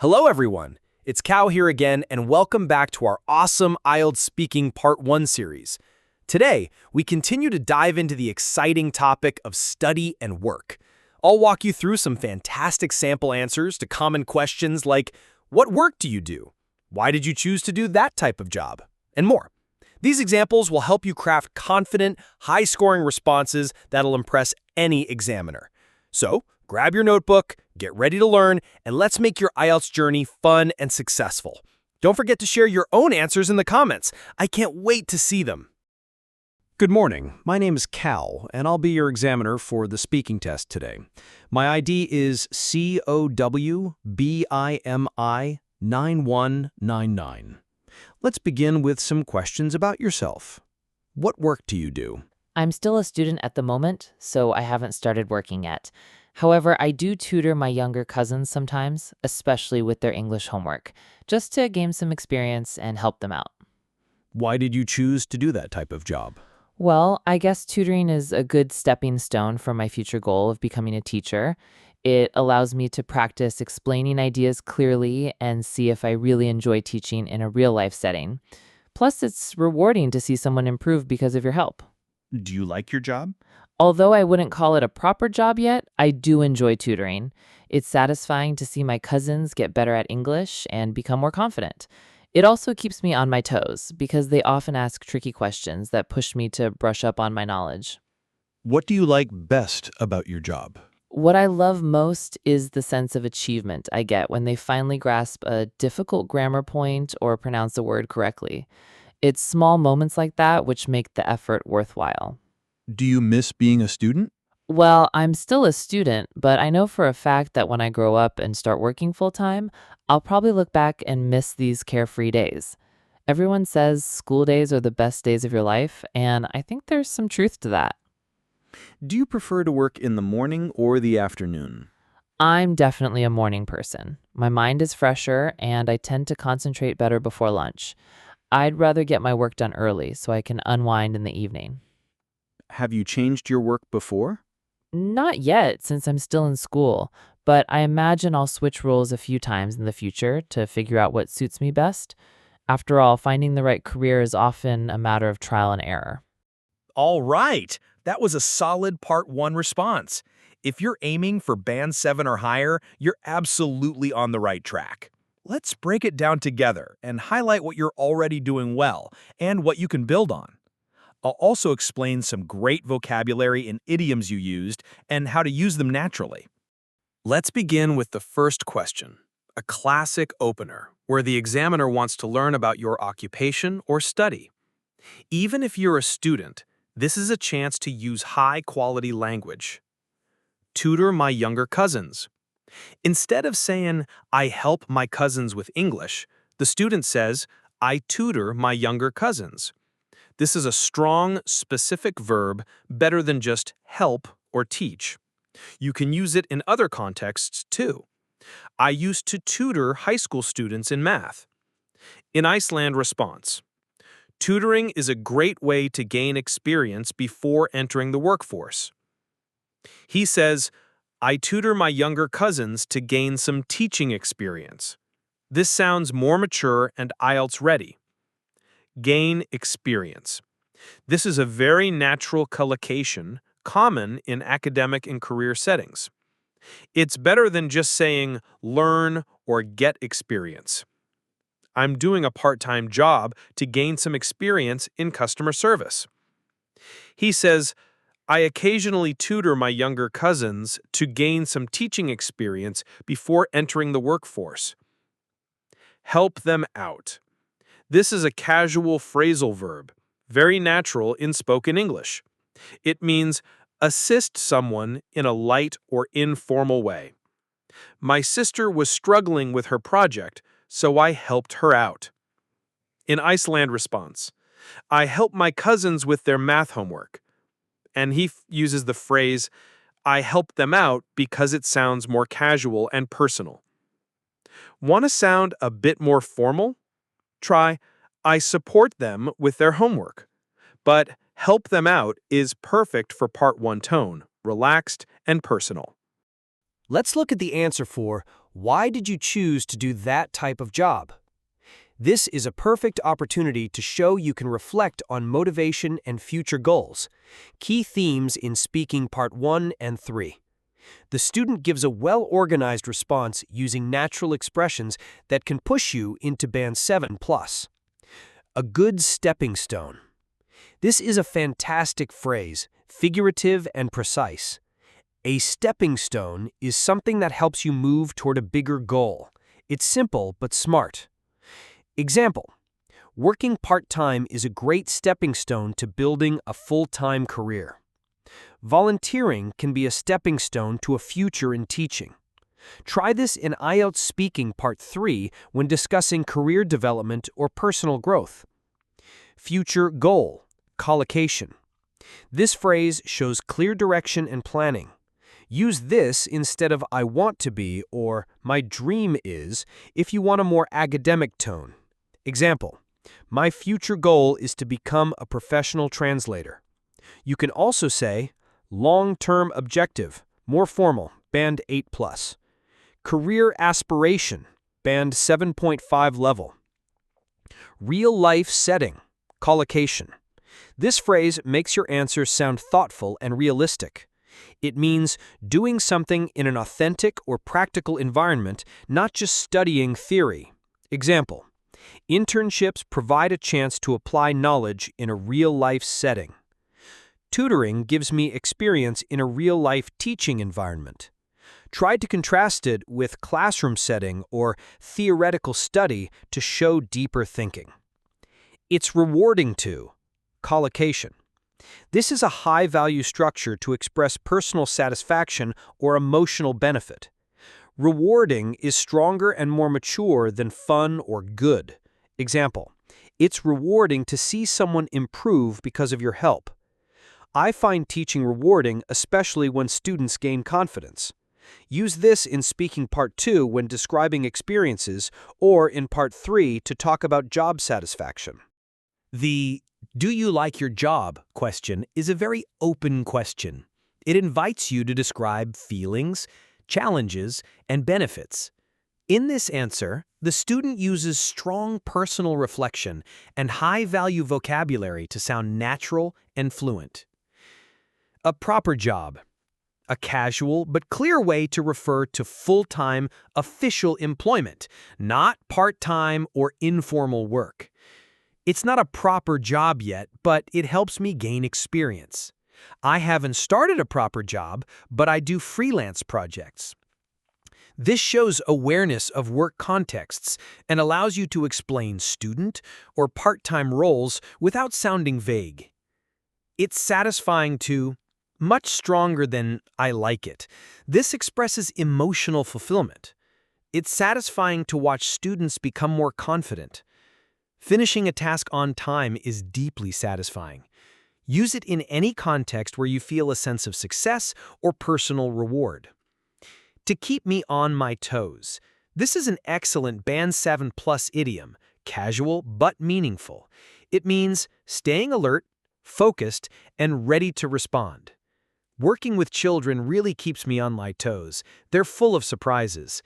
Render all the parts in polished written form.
Hello, everyone. It's Cal here again, and welcome back to our awesome Ielts Speaking Part 1 series. Today, we continue to dive into the exciting topic of study and work. I'll walk you through some fantastic sample answers to common questions like, what work do you do? Why did you choose to do that type of job? And more. These examples will help you craft confident, high-scoring responses that'll impress any examiner. So, grab your notebook, get ready to learn, and let's make your IELTS journey fun and successful. Don't forget to share your own answers in the comments. I can't wait to see them. Good morning. My name is Cal, and I'll be your examiner for the speaking test today. My ID is COWBIMI9199. Let's begin with some questions about yourself. What work do you do? I'm still a student at the moment, so I haven't started working yet. However, I do tutor my younger cousins sometimes, especially with their English homework, just to gain some experience and help them out. Why did you choose to do that type of job? Well, I guess tutoring is a good stepping stone for my future goal of becoming a teacher. It allows me to practice explaining ideas clearly and see if I really enjoy teaching in a real-life setting. Plus, it's rewarding to see someone improve because of your help. Do you like your job? Although I wouldn't call it a proper job yet, I do enjoy tutoring. It's satisfying to see my cousins get better at English and become more confident. It also keeps me on my toes because they often ask tricky questions that push me to brush up on my knowledge. What do you like best about your job? What I love most is the sense of achievement I get when they finally grasp a difficult grammar point or pronounce a word correctly. It's small moments like that which make the effort worthwhile. Do you miss being a student? Well, I'm still a student, but I know for a fact that when I grow up and start working full-time, I'll probably look back and miss these carefree days. Everyone says school days are the best days of your life, and I think there's some truth to that. Do you prefer to work in the morning or the afternoon? I'm definitely a morning person. My mind is fresher, and I tend to concentrate better before lunch. I'd rather get my work done early so I can unwind in the evening. Have you changed your work before? Not yet, since I'm still in school, but I imagine I'll switch roles a few times in the future to figure out what suits me best. After all, finding the right career is often a matter of trial and error. All right. That was a solid Part 1 response. If you're aiming for Band 7 or higher, you're absolutely on the right track. Let's break it down together and highlight what you're already doing well and what you can build on. I'll also explain some great vocabulary and idioms you used and how to use them naturally. Let's begin with the first question, a classic opener, where the examiner wants to learn about your occupation or study. Even if you're a student, this is a chance to use high-quality language. Tutor my younger cousins. Instead of saying, I help my cousins with English, the student says, I tutor my younger cousins. This is a strong, specific verb, better than just help or teach. You can use it in other contexts, too. I used to tutor high school students in math. In Iceland response, tutoring is a great way to gain experience before entering the workforce. He says, I tutor my younger cousins to gain some teaching experience. This sounds more mature and IELTS ready. Gain experience. This is a very natural collocation, common in academic and career settings. It's better than just saying learn or get experience. I'm doing a part-time job to gain some experience in customer service. He says, I occasionally tutor my younger cousins to gain some teaching experience before entering the workforce. Help them out. This is a casual phrasal verb, very natural in spoken English. It means assist someone in a light or informal way. My sister was struggling with her project, so I helped her out. In Iceland response, I help my cousins with their math homework. And he uses the phrase, I help them out because it sounds more casual and personal. Want to sound a bit more formal? Try, I support them with their homework. But help them out is perfect for Part 1 tone, relaxed and personal. Let's look at the answer for Why did you choose to do that type of job? This is a perfect opportunity to show you can reflect on motivation and future goals. Key themes in speaking part 1 and 3. The student gives a well-organized response using natural expressions that can push you into band 7+. A good stepping stone. This is a fantastic phrase, figurative and precise. A stepping stone is something that helps you move toward a bigger goal. It's simple but smart. Example: working part-time is a great stepping stone to building a full-time career. Volunteering can be a stepping stone to a future in teaching. Try this in Ielts speaking part 3 when discussing career development or personal growth. Future goal, collocation. This phrase shows clear direction and planning. Use this instead of I want to be or my dream is if you want a more academic tone. Example: my future goal is to become a professional translator. You can also say long-term objective, more formal, band 8+. Career aspiration, band 7.5 level. Real-life setting, collocation. This phrase makes your answer sound thoughtful and realistic. It means doing something in an authentic or practical environment, not just studying theory. Example: internships provide a chance to apply knowledge in a real-life setting. Tutoring gives me experience in a real-life teaching environment. Try to contrast it with classroom setting or theoretical study to show deeper thinking. It's rewarding to, collocation. This is a high-value structure to express personal satisfaction or emotional benefit. Rewarding is stronger and more mature than fun or good. Example: it's rewarding to see someone improve because of your help. I find teaching rewarding, especially when students gain confidence. Use this in speaking part 2 when describing experiences or in part 3 to talk about job satisfaction. The "do you like your job?" question is a very open question. It invites you to describe feelings, challenges, and benefits. In this answer, the student uses strong personal reflection and high-value vocabulary to sound natural and fluent. A proper job. A casual but clear way to refer to full-time, official employment, not part-time or informal work. It's not a proper job yet, but it helps me gain experience. I haven't started a proper job, but I do freelance projects. This shows awareness of work contexts and allows you to explain student or part-time roles without sounding vague. It's satisfying to, much stronger than I like it. This expresses emotional fulfillment. It's satisfying to watch students become more confident. Finishing a task on time is deeply satisfying. Use it in any context where you feel a sense of success or personal reward. To keep me on my toes. This is an excellent Band 7+ idiom, casual but meaningful. It means staying alert, focused, and ready to respond. Working with children really keeps me on my toes. They're full of surprises.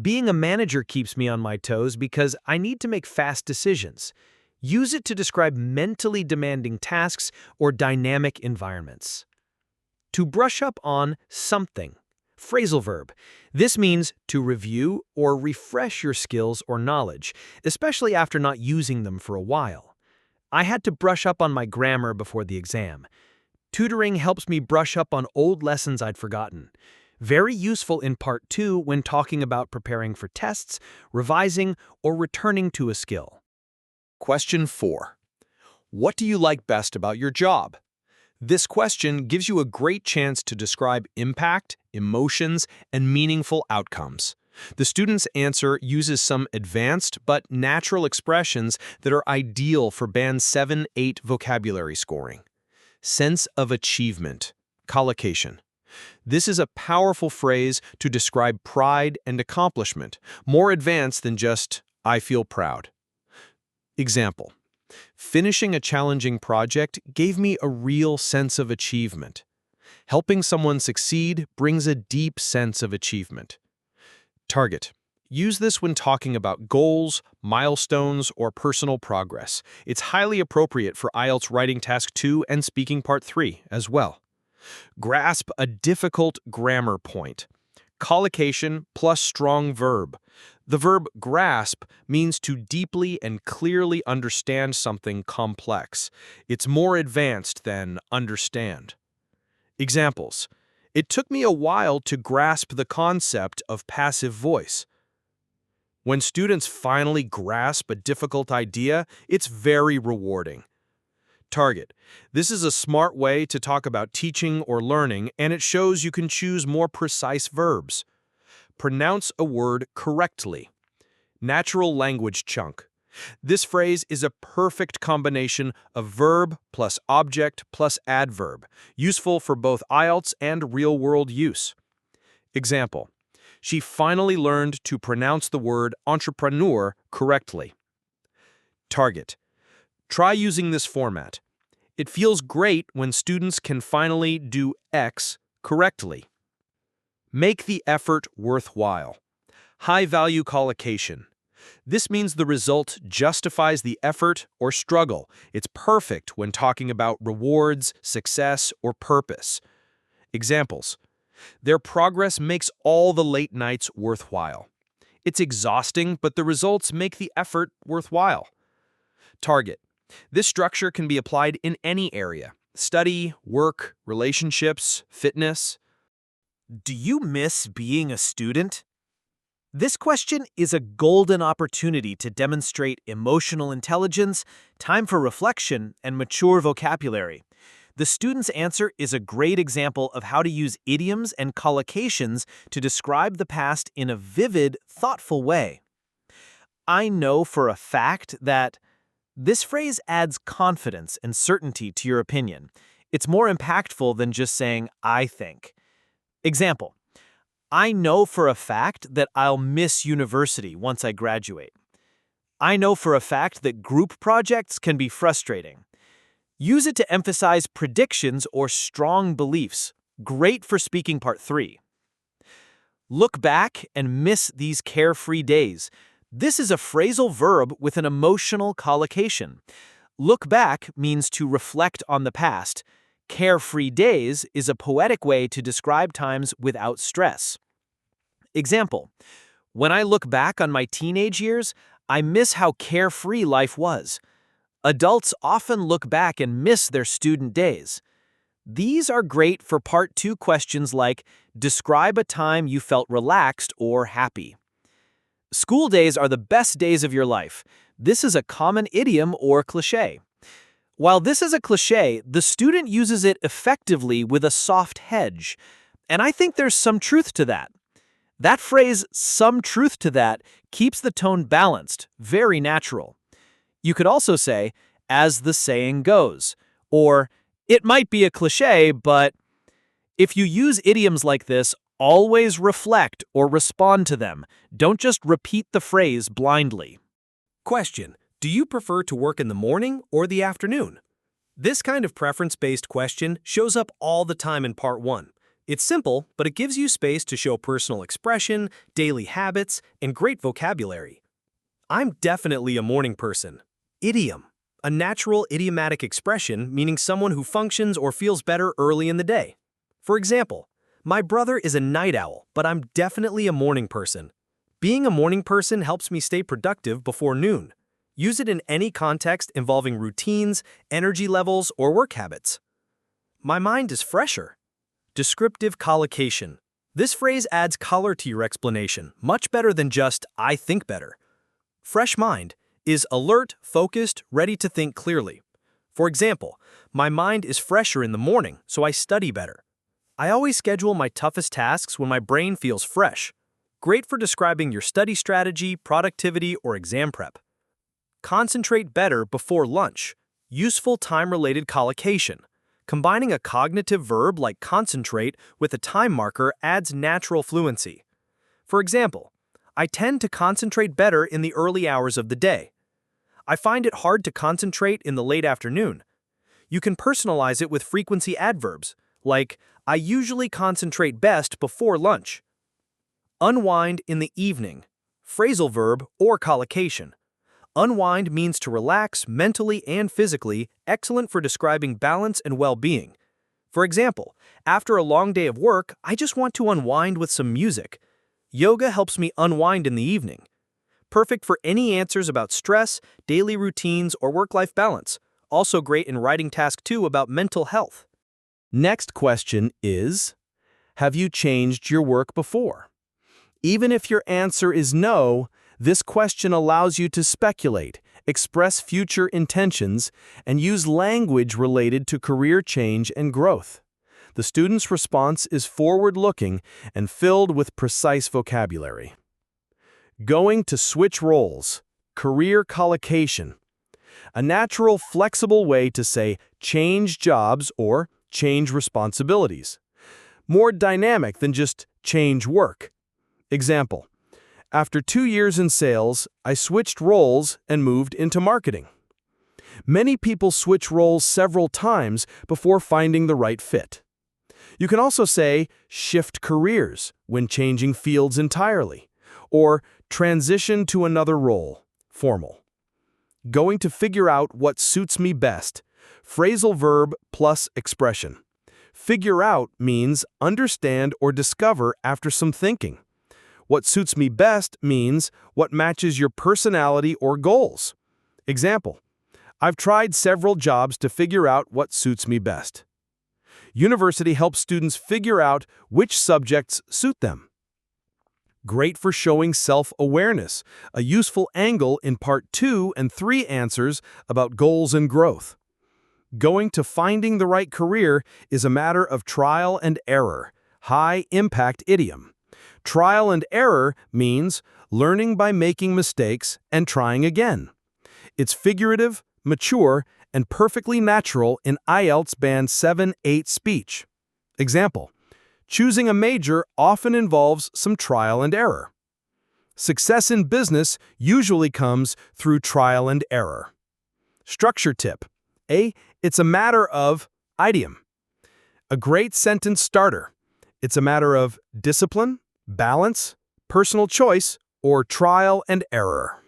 Being a manager keeps me on my toes because I need to make fast decisions. Use it to describe mentally demanding tasks or dynamic environments. To brush up on something. Phrasal verb. This means to review or refresh your skills or knowledge, especially after not using them for a while. I had to brush up on my grammar before the exam. Tutoring helps me brush up on old lessons I'd forgotten. Very useful in part 2 when talking about preparing for tests, revising, or returning to a skill. Question 4. What do you like best about your job? This question gives you a great chance to describe impact, emotions, and meaningful outcomes. The student's answer uses some advanced but natural expressions that are ideal for Band 7-8 vocabulary scoring. Sense of achievement, collocation. This is a powerful phrase to describe pride and accomplishment, more advanced than just, I feel proud. Example: finishing a challenging project gave me a real sense of achievement. Helping someone succeed brings a deep sense of achievement. Target. Use this when talking about goals, milestones, or personal progress. It's highly appropriate for Ielts Writing Task 2 and Speaking Part 3 as well. Grasp a difficult grammar point. Collocation plus strong verb. The verb grasp means to deeply and clearly understand something complex. It's more advanced than understand. Examples. It took me a while to grasp the concept of passive voice. When students finally grasp a difficult idea, it's very rewarding. Target. This is a smart way to talk about teaching or learning, and it shows you can choose more precise verbs. Pronounce a word correctly. Natural language chunk. This phrase is a perfect combination of verb plus object plus adverb, useful for both Ielts and real-world use. Example. She finally learned to pronounce the word entrepreneur correctly. Target. Try using this format. It feels great when students can finally do X correctly. Make the effort worthwhile. High-value collocation. This means the result justifies the effort or struggle. It's perfect when talking about rewards, success, or purpose. Examples. Their progress makes all the late nights worthwhile. It's exhausting, but the results make the effort worthwhile. Target. This structure can be applied in any area: study, work, relationships, fitness. Do you miss being a student? This question is a golden opportunity to demonstrate emotional intelligence, time for reflection, and mature vocabulary. The student's answer is a great example of how to use idioms and collocations to describe the past in a vivid, thoughtful way. I know for a fact that this phrase adds confidence and certainty to your opinion. It's more impactful than just saying, "I think." Example. I know for a fact that I'll miss university once I graduate. I know for a fact that group projects can be frustrating. Use it to emphasize predictions or strong beliefs. Great for Speaking Part 3. Look back and miss these carefree days. This is a phrasal verb with an emotional collocation. Look back means to reflect on the past. Carefree days is a poetic way to describe times without stress. Example. When I look back on my teenage years, I miss how carefree life was. Adults often look back and miss their student days. These are great for Part 2 questions like, describe a time you felt relaxed or happy. School days are the best days of your life. This is a common idiom or cliché. While this is a cliché, the student uses it effectively with a soft hedge. And I think there's some truth to that. That phrase, "some truth to that," keeps the tone balanced, very natural. You could also say, "as the saying goes," or "it might be a cliché, but..." If you use idioms like this, always reflect or respond to them. Don't just repeat the phrase blindly. Question. Do you prefer to work in the morning or the afternoon? This kind of preference-based question shows up all the time in Part 1. It's simple, but it gives you space to show personal expression, daily habits, and great vocabulary. I'm definitely a morning person. Idiom. A natural idiomatic expression meaning someone who functions or feels better early in the day. For example, my brother is a night owl, but I'm definitely a morning person. Being a morning person helps me stay productive before noon. Use it in any context involving routines, energy levels, or work habits. My mind is fresher. Descriptive collocation. This phrase adds color to your explanation, much better than just, "I think better." Fresh mind is alert, focused, ready to think clearly. For example, my mind is fresher in the morning, so I study better. I always schedule my toughest tasks when my brain feels fresh. Great for describing your study strategy, productivity, or exam prep. Concentrate better before lunch. Useful time-related collocation. Combining a cognitive verb like concentrate with a time marker adds natural fluency. For example, I tend to concentrate better in the early hours of the day. I find it hard to concentrate in the late afternoon. You can personalize it with frequency adverbs, like, I usually concentrate best before lunch. Unwind in the evening. Phrasal verb or collocation. Unwind means to relax mentally and physically, excellent for describing balance and well-being. For example, after a long day of work, I just want to unwind with some music. Yoga helps me unwind in the evening. Perfect for any answers about stress, daily routines, or work-life balance. Also great in writing task 2 about mental health. Next question is, have you changed your work before? Even if your answer is no, this question allows you to speculate, express future intentions, and use language related to career change and growth. The student's response is forward-looking and filled with precise vocabulary. Going to switch roles, career collocation. A natural, flexible way to say change jobs or change responsibilities. More dynamic than just change work. Example, after 2 years in sales, I switched roles and moved into marketing. Many people switch roles several times before finding the right fit. You can also say shift careers when changing fields entirely, or transition to another role, formal. Going to figure out what suits me best, phrasal verb plus expression. Figure out means understand or discover after some thinking. What suits me best means what matches your personality or goals. Example, I've tried several jobs to figure out what suits me best. University helps students figure out which subjects suit them. Great for showing self-awareness, a useful angle in Part 2 and 3 answers about goals and growth. Going to finding the right career is a matter of trial and error, high-impact idiom. Trial and error means learning by making mistakes and trying again. It's figurative, mature, and perfectly natural in Ielts Band 7-8 speech. Example, choosing a major often involves some trial and error. Success in business usually comes through trial and error. Structure tip. A, it's a matter of idiom. A great sentence starter. It's a matter of discipline, balance, personal choice, or trial and error.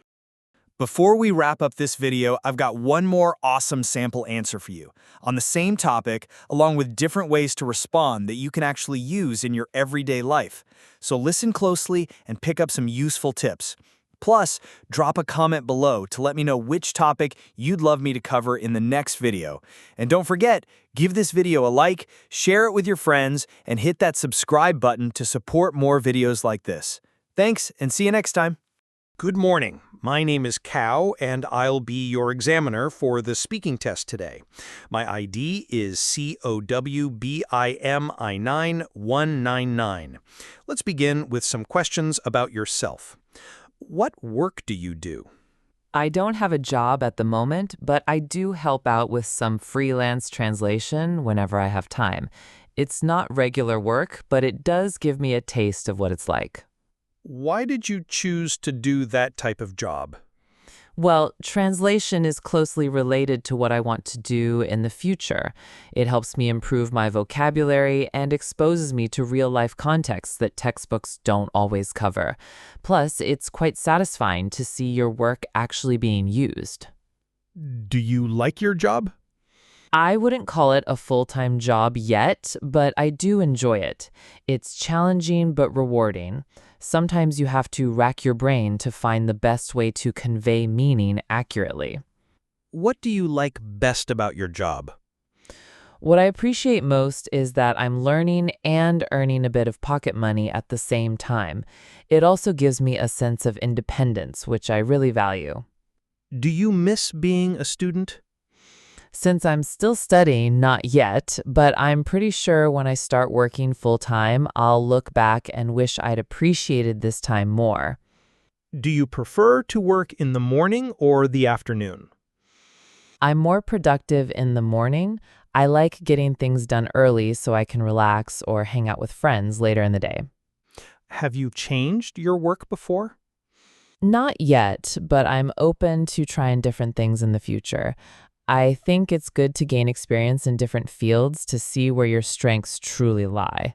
Before we wrap up this video, I've got one more awesome sample answer for you on the same topic, along with different ways to respond that you can actually use in your everyday life. So listen closely and pick up some useful tips. Plus, drop a comment below to let me know which topic you'd love me to cover in the next video. And don't forget, give this video a like, share it with your friends, and hit that subscribe button to support more videos like this. Thanks, and see you next time. Good morning. My name is Cow, and I'll be your examiner for the speaking test today. My ID is COWBIMI9199. Let's begin with some questions about yourself. What work do you do? I don't have a job at the moment, but I do help out with some freelance translation whenever I have time. It's not regular work, but it does give me a taste of what it's like. Why did you choose to do that type of job? Well, translation is closely related to what I want to do in the future. It helps me improve my vocabulary and exposes me to real-life contexts that textbooks don't always cover. Plus, it's quite satisfying to see your work actually being used. Do you like your job? I wouldn't call it a full-time job yet, but I do enjoy it. It's challenging but rewarding. Sometimes you have to rack your brain to find the best way to convey meaning accurately. What do you like best about your job? What I appreciate most is that I'm learning and earning a bit of pocket money at the same time. It also gives me a sense of independence, which I really value. Do you miss being a student? Since I'm still studying, not yet, but I'm pretty sure when I start working full-time, I'll look back and wish I'd appreciated this time more. Do you prefer to work in the morning or the afternoon? I'm more productive in the morning. I like getting things done early so I can relax or hang out with friends later in the day. Have you changed your work before? Not yet, but I'm open to trying different things in the future. I think it's good to gain experience in different fields to see where your strengths truly lie.